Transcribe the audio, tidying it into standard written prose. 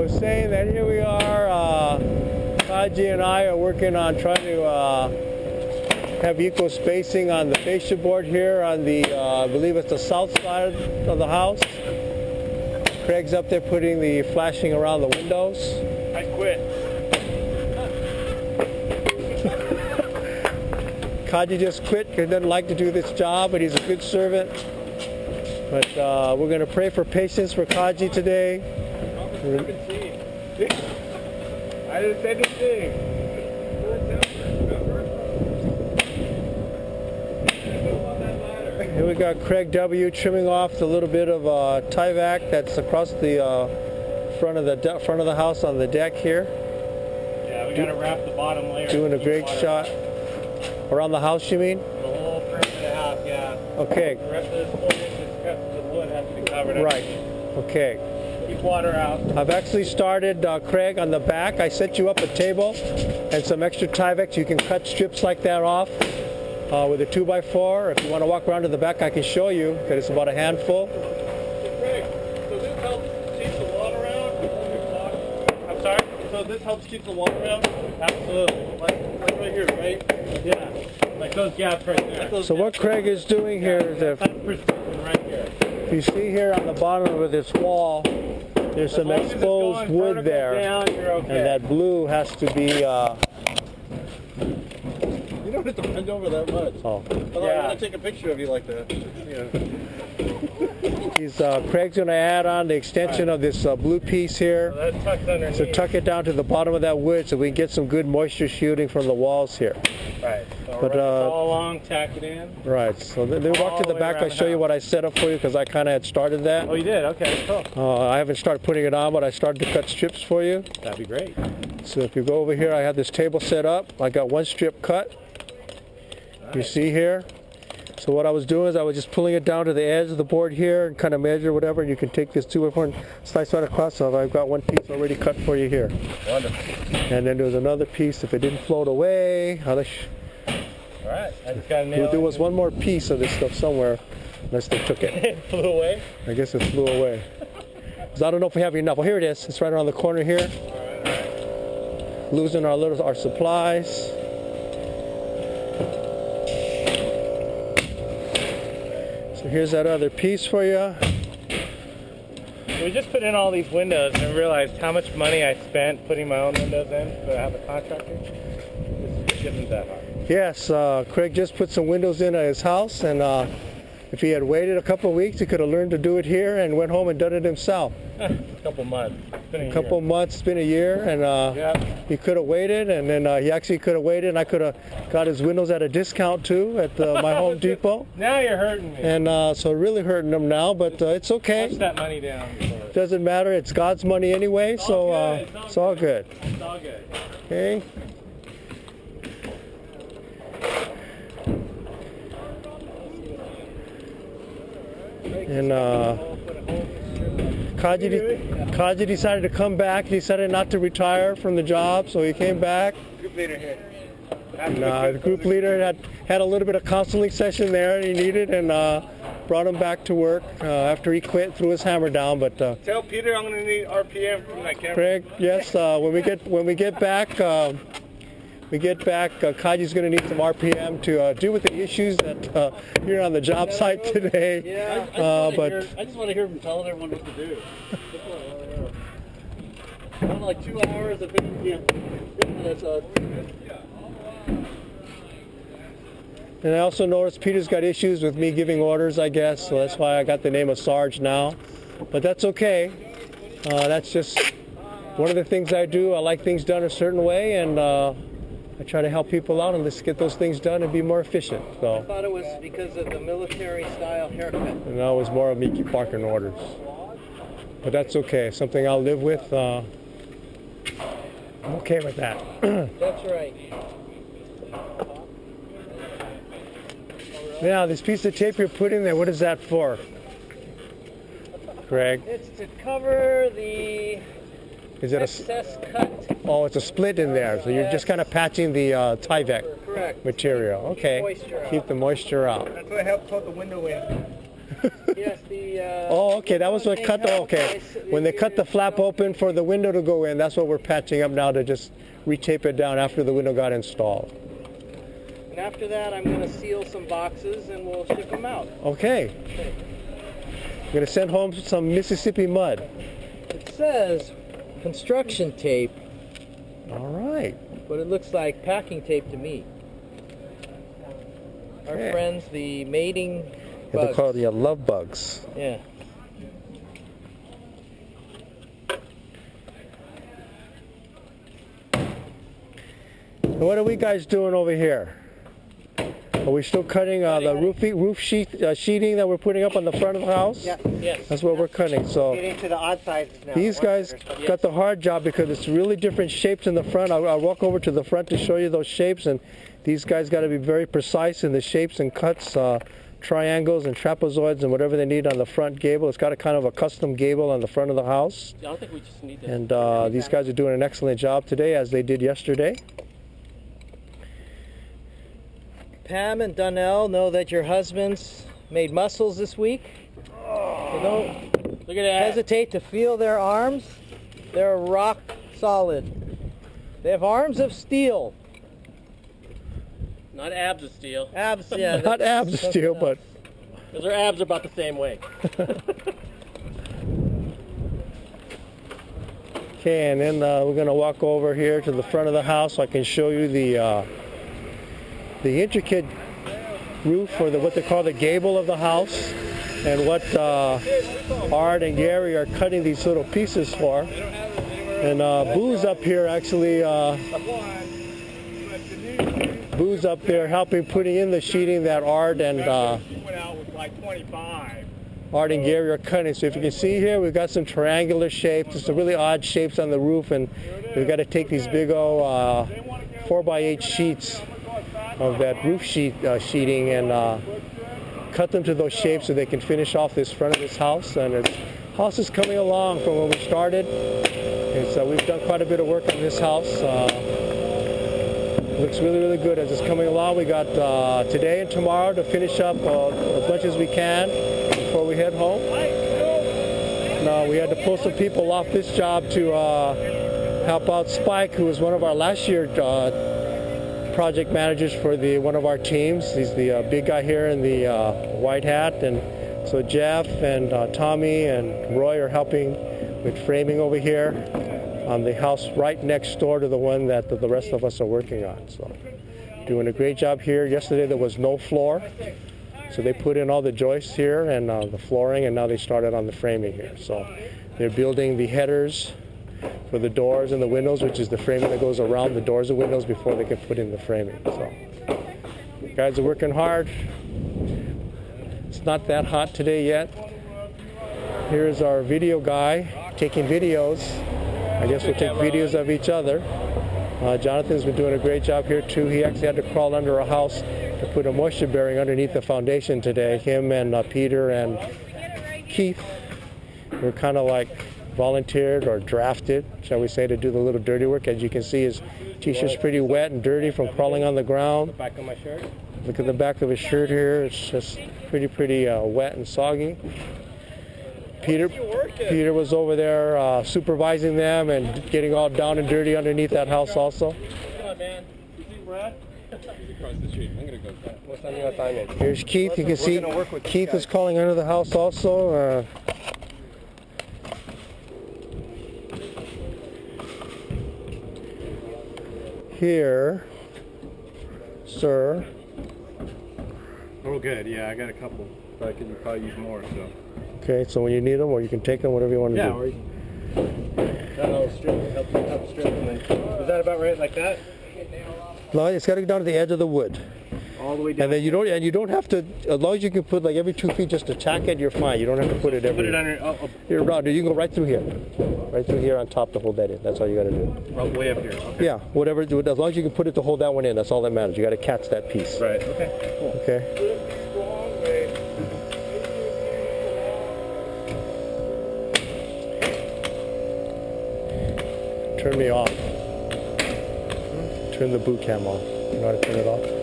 was saying that here we are, Kaji and I are working on trying to have equal spacing on the fascia board here on the, I believe it's the south side of the house. Craig's up there putting the flashing around the windows. I quit. Kaji just quit because he doesn't like to do this job, but he's a good servant. But we're going to pray for patience for Kaji today. I didn't say the thing. Here we got Craig W. trimming off the little bit of Tyvek that's across the front of the house on the deck here. Yeah, we got to wrap the bottom layer. Doing a great shot. Around the house, you mean? The whole perimeter of the house, yeah. Okay. The rest of this 4 inches of wood has to be covered up. Right. Okay. Keep water out. I've actually started, Craig, on the back. I set you up a table and some extra Tyvek. You can cut strips like that off with a 2x4. If you want to walk around to the back, I can show you, because it's about a handful. Craig, so this helps keep the water out? I'm sorry? So this helps keep the water out? Absolutely. Like right here, right? Yeah. Like those gaps right there. So what Craig is doing here is right here. If you see here on the bottom of this wall, there's some exposed wood there, down, you're okay. And that blue has to be. You don't have to bend over that much. Oh. Although I want to take a picture of you like that. Yeah. Craig's going to add on the extension of this blue piece here. So that's tucked underneath. So tuck it down to the bottom of that wood so we can get some good moisture shooting from the walls here. Right. So but, all along, tack it in. Right. So then walk to the back. I'll show you what I set up for you because I kind of had started that. Oh, you did? Okay, cool. I haven't started putting it on, but I started to cut strips for you. That'd be great. So if you go over here, I have this table set up. I got one strip cut. Nice. You see here? So what I was doing is I was just pulling it down to the edge of the board here and kind of measure whatever, and you can take this 2x4 and slice right across. So I've got one piece already cut for you here. Wonderful. And then there's another piece. If it didn't float away, all right. I just got to nail it. There was one more piece of this stuff somewhere, unless they took it. It flew away? I guess it flew away. So I don't know if we have enough. Well, here it is. It's right around the corner here. All right. Losing our supplies. So here's that other piece for you. We just put in all these windows and realized how much money I spent putting my own windows in, so I have a contractor. This isn't that hard. Yes, Craig just put some windows in at his house, and if he had waited a couple of weeks, he could have learned to do it here and went home and done it himself. A couple months. It's been a couple months, it's been a year, and he could have waited, and then he actually could have waited, and I could have got his windows at a discount too at my Home Depot. Now you're hurting me. And so really hurting him now, but it's okay. Push that money down. Doesn't matter, it's God's money anyway, so it's all good. It's all good. Okay. And Kaji decided to come back. He decided not to retire from the job, so he came back. Group leader here. And, the group leader had a little bit of counseling session there he needed, and brought him back to work after he quit, threw his hammer down. But tell Peter I'm going to need RPM from that camera. Craig, yes. When we get back. Kaji's going to need some RPM to deal with the issues that here on the job site today. Yeah, I just want to hear him telling everyone what to do. Like 2 hours of 15 minutes. And I also noticed Peter's got issues with me giving orders, I guess, so that's why I got the name of Sarge now. But that's okay. That's just one of the things I do. I like things done a certain way, and I try to help people out and just get those things done and be more efficient. So I thought it was because of the military-style haircut. And that was more of me barking orders. But that's okay. Something I'll live with. I'm okay with that. That's right. Now, this piece of tape you're putting there, what is that for, Craig? It's to cover the excess cut. Oh, it's a split in there, so you're just kind of patching the Tyvek material. Okay, keep the moisture out. That's what helps hold the window in. Yes, the. Oh, okay, that was what cut. Oh, okay, when they cut the flap open for the window to go in, that's what we're patching up now to just retape it down after the window got installed. And after that, I'm going to seal some boxes and we'll ship them out. Okay. I'm going to send home some Mississippi mud. It says construction tape, All right. but it looks like packing tape to me. Our Okay. friends, the mating Yeah, they bugs. call it love bugs. Yeah. What are we guys doing over here? Are we still cutting the roof sheeting that we're putting up on the front of the house? Yeah. Yes. That's what we're cutting. So Getting to the odd sizes now. these guys got the hard job because it's really different shapes in the front. I'll walk over to the front to show you those shapes, and these guys got to be very precise in the shapes and cuts, triangles and trapezoids and whatever they need on the front gable. It's got a kind of a custom gable on the front of the house. I don't think we just need to. And these guys are doing an excellent job today, as they did yesterday. Pam and Donnell know that your husbands made muscles this week. So don't Look at that. hesitate to feel their arms. They're rock solid. They have arms of steel. Not abs of steel. Abs, yeah. Not abs of steel, but Because their abs are about the same way. okay. And then we're going to walk over here to the front of the house so I can show you the intricate roof, or what they call the gable of the house, and what Art and Gary are cutting these little pieces for. And Boo's up here actually. Boo's up there helping putting in the sheeting that Art and Art and Gary are cutting. So if you can see here, we've got some triangular shapes, some really odd shapes on the roof, and we've got to take these big old 4x8 sheets of that roof sheeting and cut them to those shapes so they can finish off this front of this house. And the house is coming along from when we started, and so we've done quite a bit of work on this house. Looks really, really good as it's coming along. We got today and tomorrow to finish up as much as we can before we head home. We had to pull some people off this job to help out Spike, who was one of our last year project managers for one of our teams. He's the big guy here in the white hat, and so Jeff and Tommy and Roy are helping with framing over here on the house right next door to the one that the rest of us are working on. So doing a great job here. Yesterday there was no floor, so they put in all the joists here and the flooring, and now they started on the framing here. So they're building the headers for the doors and the windows, which is the framing that goes around the doors and windows before they can put in the framing. So guys are working hard. It's not that hot today yet. Here's our video guy taking videos. I guess we'll take videos of each other. Jonathan's been doing a great job here too. He actually had to crawl under a house to put a moisture bearing underneath the foundation today. Him and Peter and Keith were kind of like volunteered or drafted, shall we say, to do the little dirty work. As you can see, his t-shirt's pretty wet and dirty from crawling on the ground. Back of my shirt. Look at the back of his shirt here. It's just pretty wet and soggy. Peter was over there supervising them and getting all down and dirty underneath that house also. Come on, man. You see Brad? He's across the street. I'm going to go. What's on your assignment? Here's Keith. You can see Keith is calling under the house also. Here, sir. Oh, good. Yeah, I got a couple, but I could probably use more. So. Okay, so when you need them, or you can take them, whatever you want to do. Or you can. That'll strip. Help strip. And then, is that about right, like that? No, it's got to go down to the edge of the wood. All the way down. And then you don't have to, as long as you can put like every 2 feet just to tack it, you're fine. You don't have to put it every. Put it under. Here, Rod, you can go right through here. Right through here on top to hold that in. That's all you got to do. Way up here. Okay. Yeah, whatever. As long as you can put it to hold that one in, that's all that matters. You got to catch that piece. Right. Okay. Cool. Okay. Turn me off. Turn the boot cam off. You know how to turn it off?